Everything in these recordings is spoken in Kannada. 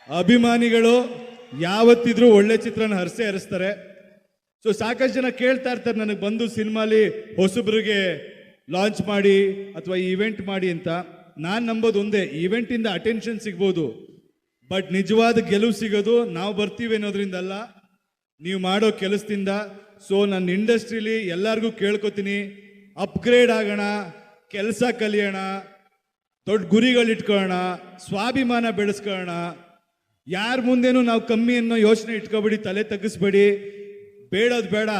ಅಭಿಮಾನಿಗಳು ಯಾವತ್ತಿದ್ರೂ ಒಳ್ಳೆ ಚಿತ್ರನ ಹರಿಸ್ತಾರೆ. ಸೊ ಸಾಕಷ್ಟು ಜನ ಕೇಳ್ತಾ ಇರ್ತಾರೆ ನನಗೆ ಬಂದು ಸಿನಿಮಾಲಿ ಹೊಸಬ್ರಿಗೆ ಲಾಂಚ್ ಮಾಡಿ ಅಥವಾ ಈವೆಂಟ್ ಮಾಡಿ ಅಂತ. ನಾನು ನಂಬೋದು ಒಂದೇ, ಈವೆಂಟಿಂದ ಅಟೆನ್ಷನ್ ಸಿಗ್ಬೋದು, ಬಟ್ ನಿಜವಾದ ಗೆಲುವು ಸಿಗೋದು ನಾವು ಬರ್ತೀವಿ ಅನ್ನೋದ್ರಿಂದಲ್ಲ, ನೀವು ಮಾಡೋ ಕೆಲಸದಿಂದ. ಸೊ ನನ್ನ ಇಂಡಸ್ಟ್ರಿಲಿ ಎಲ್ಲರಿಗೂ ಕೇಳ್ಕೊತೀನಿ, ಅಪ್ಗ್ರೇಡ್ ಆಗೋಣ, ಕೆಲಸ ಕಲಿಯೋಣ, ದೊಡ್ಡ ಗುರಿಗಳಿಟ್ಕೊಳ್ಳೋಣ, ಸ್ವಾಭಿಮಾನ ಬೆಳೆಸ್ಕೊಳ್ಳೋಣ. ಯಾರ ಮುಂದೇನು ನಾವು ಕಮ್ಮಿ ಅನ್ನೋ ಯೋಚನೆ ಇಟ್ಕೊಬೇಡಿ, ತಲೆ ತಗ್ಗಿಸ್ಬೇಡಿ. ಬೇಡೋದು ಬೇಡ,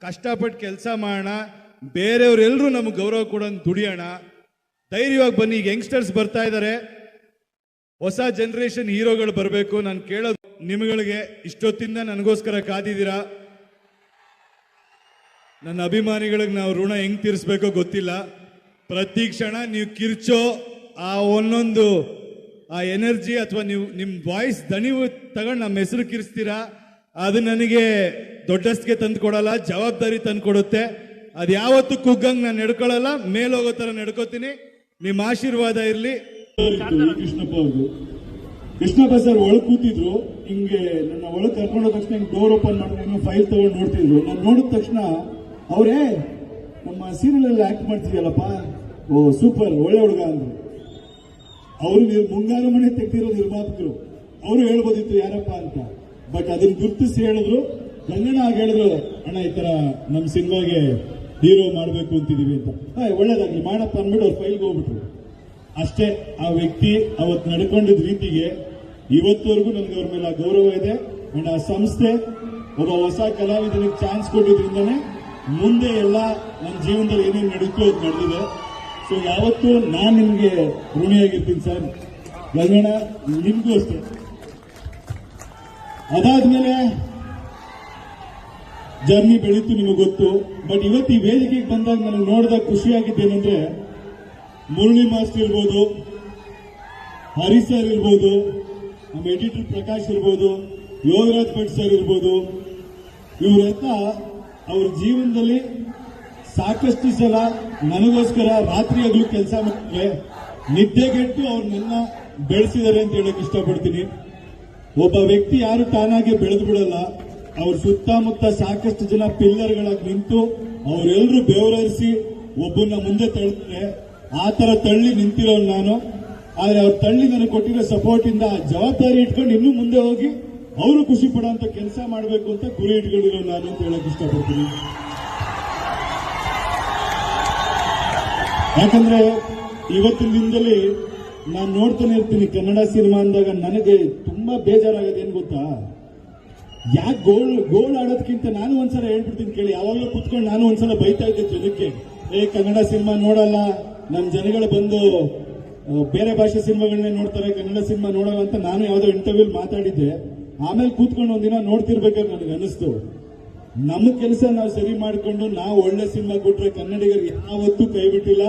ಕಷ್ಟಪಟ್ಟು ಕೆಲಸ ಮಾಡೋಣ, ಬೇರೆಯವರೆಲ್ಲರೂ ನಮಗೆ ಗೌರವ ಕೊಡೋದು ದುಡಿಯೋಣ. ಧೈರ್ಯವಾಗಿ ಬನ್ನಿ. ಈಗ ಯಂಗ್ಸ್ಟರ್ಸ್ ಬರ್ತಾ ಇದ್ದಾರೆ, ಹೊಸ ಜನರೇಷನ್ ಹೀರೋಗಳು ಬರಬೇಕು. ನಾನು ಕೇಳೋದು ನಿಮ್ಗಳಿಗೆ, ಇಷ್ಟೊತ್ತಿಂದ ನನಗೋಸ್ಕರ ಕಾದಿದ್ದೀರಾ. ನನ್ನ ಅಭಿಮಾನಿಗಳಿಗೆ ನಾವು ಋಣ ಹೆಂಗ್ ತೀರಿಸ್ಬೇಕೋ ಗೊತ್ತಿಲ್ಲ. ಪ್ರತಿ ಕ್ಷಣ ನೀವು ಕಿರ್ಚೋ ಆ ಒಂದೊಂದು ಆ ಎನರ್ಜಿ ಅಥವಾ ನೀವು ನಿಮ್ಮ ವಾಯ್ಸ್ ದಣಿವು ತಗೊಂಡು ನಮ್ಮ ಹೆಸರು ಕಿರಿಸ್ತೀರಾ, ಅದು ನನಗೆ ದೊಡ್ಡಸ್ಗೆ ತಂದು ಕೊಡಲ್ಲ, ಜವಾಬ್ದಾರಿ ತಂದು ಕೊಡುತ್ತೆ. ಅದು ಯಾವತ್ತೂ ಕುಗ್ಗಂಗೆ ನಾನು ನಡ್ಕೊಳ್ಳಲ್ಲ, ಮೇಲೋಗೋ ಥರ ನಡ್ಕೋತೀನಿ. ನಿಮ್ಮ ಆಶೀರ್ವಾದ ಇರಲಿ. ಕೃಷ್ಣಪ್ಪ ಅವ್ರದ್ದು, ಕೃಷ್ಣಪ್ಪ ಸರ್ ಒಳಗೆ ಕೂತಿದ್ರು, ಹಿಂಗೆ ನನ್ನ ಒಳಗೆ ಕರ್ಕೊಂಡೋದ ತಕ್ಷಣ ಡೋರ್ ಓಪನ್ ಮಾಡಿ ಫೈಲ್ ತಗೊಂಡು ನೋಡ್ತಿದ್ರು. ನಾನು ನೋಡಿದ ತಕ್ಷಣ ಅವರೇ ನಮ್ಮ ಸೀರಿಯಲ್ ಅಲ್ಲಿ ಆಕ್ಟ್ ಮಾಡ್ತಿದ್ಯಲ್ಲಪ್ಪ, ಓ ಸೂಪರ್, ಒಳ್ಳೆ ಹುಡುಗ ಅಂದ್ರು. ಅವರು ಮುಂಗಾರು ಮನೆ ತೆಗ್ದಿರೋ ನಿರ್ಮಾಪಕರು, ಅವರು ಹೇಳ್ಬೋದಿತ್ತು ಯಾರಪ್ಪ ಅಂತ, ಬಟ್ ಅದನ್ನ ಗುರುತಿಸಿ ಹೇಳಿದ್ರು. ಗಂಗಣ್ಣ ಆಗ ಹೇಳಿದ್ರು, ಅಣ್ಣ ಈ ತರ ನಮ್ಮ ಸಿನಿಮಾಗೆ ಹೀರೋ ಮಾಡಬೇಕು ಅಂತಿದೀವಿ ಅಂತ. ಒಳ್ಳೇದಾಗ್ಲಿ ಮಾಡಪ್ಪ ಅಂದ್ಬಿಟ್ಟು ಅವ್ರ ಫೈಲ್ಗೆ ಹೋಗ್ಬಿಟ್ರು. ಅಷ್ಟೇ. ಆ ವ್ಯಕ್ತಿ ಅವತ್ತು ನಡ್ಕೊಂಡಿದ್ದ ರೀತಿಗೆ ಇವತ್ತವರೆಗೂ ನನಗೆ ಅವ್ರ ಮೇಲೆ ಗೌರವ ಇದೆ. ಅಂಡ್ ಆ ಸಂಸ್ಥೆ ಒಬ್ಬ ಹೊಸ ಕಲಾವಿದನಿಗೆ ಚಾನ್ಸ್ ಕೊಟ್ಟಿದ್ರಿಂದನೇ ಮುಂದೆ ಎಲ್ಲ ನನ್ನ ಜೀವನದಲ್ಲಿ ಏನೇನು ನಡೀತು ಅದು ನಡೆದಿದೆ. ಸೊ ಯಾವತ್ತೂ ನಾನು ನಿಮ್ಗೆ ಋಣಿಯಾಗಿರ್ತೀನಿ ಸರ್. ಗಂಗಣ್ಣ ನಿಮ್ಗೂ ಅಷ್ಟೇ. ಅದಾದ್ಮೇಲೆ ಜರ್ನಿ ಬೆಳೀತು, ನಿಮಗೆ ಗೊತ್ತು. ಬಟ್ ಇವತ್ತು ಈ ವೇದಿಕೆಗೆ ಬಂದಾಗ ನನಗೆ ನೋಡಿದಾಗ ಖುಷಿಯಾಗಿದ್ದೇನೆಂದ್ರೆ, ಮುರಳಿ ಮಾಸ್ಟರ್ ಇರ್ಬೋದು, ಹರಿ ಸರ್ ಇರ್ಬೋದು, ನಮ್ಮ ಎಡಿಟರ್ ಪ್ರಕಾಶ್ ಇರ್ಬೋದು, ಯೋಗರಾಜ್ ಭಟ್ ಸರ್ ಇರ್ಬೋದು, ಇವರೆಲ್ಲ ಅವ್ರ ಜೀವನದಲ್ಲಿ ಸಾಕಷ್ಟು ಸಲ ನನಗೋಸ್ಕರ ರಾತ್ರಿ ಹಗಲು ಕೆಲಸ ಮಾಡ್ತಾರೆ, ನಿದ್ದೆಗೆಟ್ಟು ಅವ್ರು ನನ್ನ ಬೆಳೆಸಿದ್ದಾರೆ ಅಂತ ಹೇಳಕ್ ಇಷ್ಟಪಡ್ತೀನಿ. ಒಬ್ಬ ವ್ಯಕ್ತಿ ಯಾರು ತಾನಾಗೆ ಬೆಳೆದು ಬಿಡಲ್ಲ, ಅವ್ರ ಸುತ್ತಮುತ್ತ ಸಾಕಷ್ಟು ಜನ ಪಿಲ್ಲರ್ಗಳಾಗಿ ನಿಂತು ಅವರೆಲ್ಲರೂ ಬೆವರಿಸಿ ಒಬ್ಬನ ಮುಂದೆ ತಳ್ತಾರೆ. ಆ ತರ ತಳ್ಳಿ ನಿಂತಿರೋ ನಾನು. ಆದ್ರೆ ಅವ್ರ ತಳ್ಳಿ ನನಗೆ ಕೊಟ್ಟಿರೋ ಸಪೋರ್ಟ್ ಇಂದ ಜವಾಬ್ದಾರಿ ಇಟ್ಕೊಂಡು ಇನ್ನೂ ಮುಂದೆ ಹೋಗಿ ಅವರು ಖುಷಿ ಪಡೋಂತ ಕೆಲಸ ಮಾಡಬೇಕು ಅಂತ ಗುರಿ ಇಟ್ಕೊಂಡಿರೋ ನಾನು ಅಂತ ಹೇಳಕ್ ಇಷ್ಟಪಡ್ತೀನಿ. ಯಾಕಂದ್ರೆ ಇವತ್ತಿನ ದಿನದಲ್ಲಿ ನಾನು ನೋಡ್ತಾನೆ ಇರ್ತೀನಿ ಕನ್ನಡ ಸಿನಿಮಾ ಅಂದಾಗ ನನಗೆ ತುಂಬಾ ಬೇಜಾರಾಗೋದು ಏನ್ ಗೊತ್ತಾ, ಯಾಕೆ ಗೋಲ್ ಆಡೋದಕ್ಕಿಂತ ನಾನು ಒಂದ್ಸಲ ಹೇಳ್ಬಿಡ್ತೀನಿ ಕೇಳಿ. ಯಾವಾಗಲೂ ಕುತ್ಕೊಂಡು ನಾನು ಒಂದ್ಸಲ ಬೈತಾ ಇದ್ದೆ ಜನಕ್ಕೆ, ಕನ್ನಡ ಸಿನಿಮಾ ನೋಡಲ್ಲ, ನಮ್ಮ ಜನಗಳು ಬಂದು ಬೇರೆ ಭಾಷೆ ಸಿನಿಮಾಗಳನ್ನೇ ನೋಡ್ತಾರೆ, ಕನ್ನಡ ಸಿನಿಮಾ ನೋಡಲ್ಲ ಅಂತ ನಾನು ಯಾವುದೋ ಇಂಟರ್ವ್ಯೂ ಮಾತಾಡಿದ್ದೆ. ಆಮೇಲೆ ಕೂತ್ಕೊಂಡು ಒಂದಿನ ನೋಡ್ತಿರ್ಬೇಕಾದ್ರೆ ನನಗೆ ಅನಿಸ್ತು, ನಮ್ಮ ಕೆಲಸ ನಾವು ಸರಿ ಮಾಡಿಕೊಂಡು ನಾವು ಒಳ್ಳೆ ಸಿನಿಮಾ ಕೊಟ್ರೆ ಕನ್ನಡಿಗರು ಯಾವತ್ತೂ ಕೈ ಬಿಟ್ಟಿಲ್ಲ.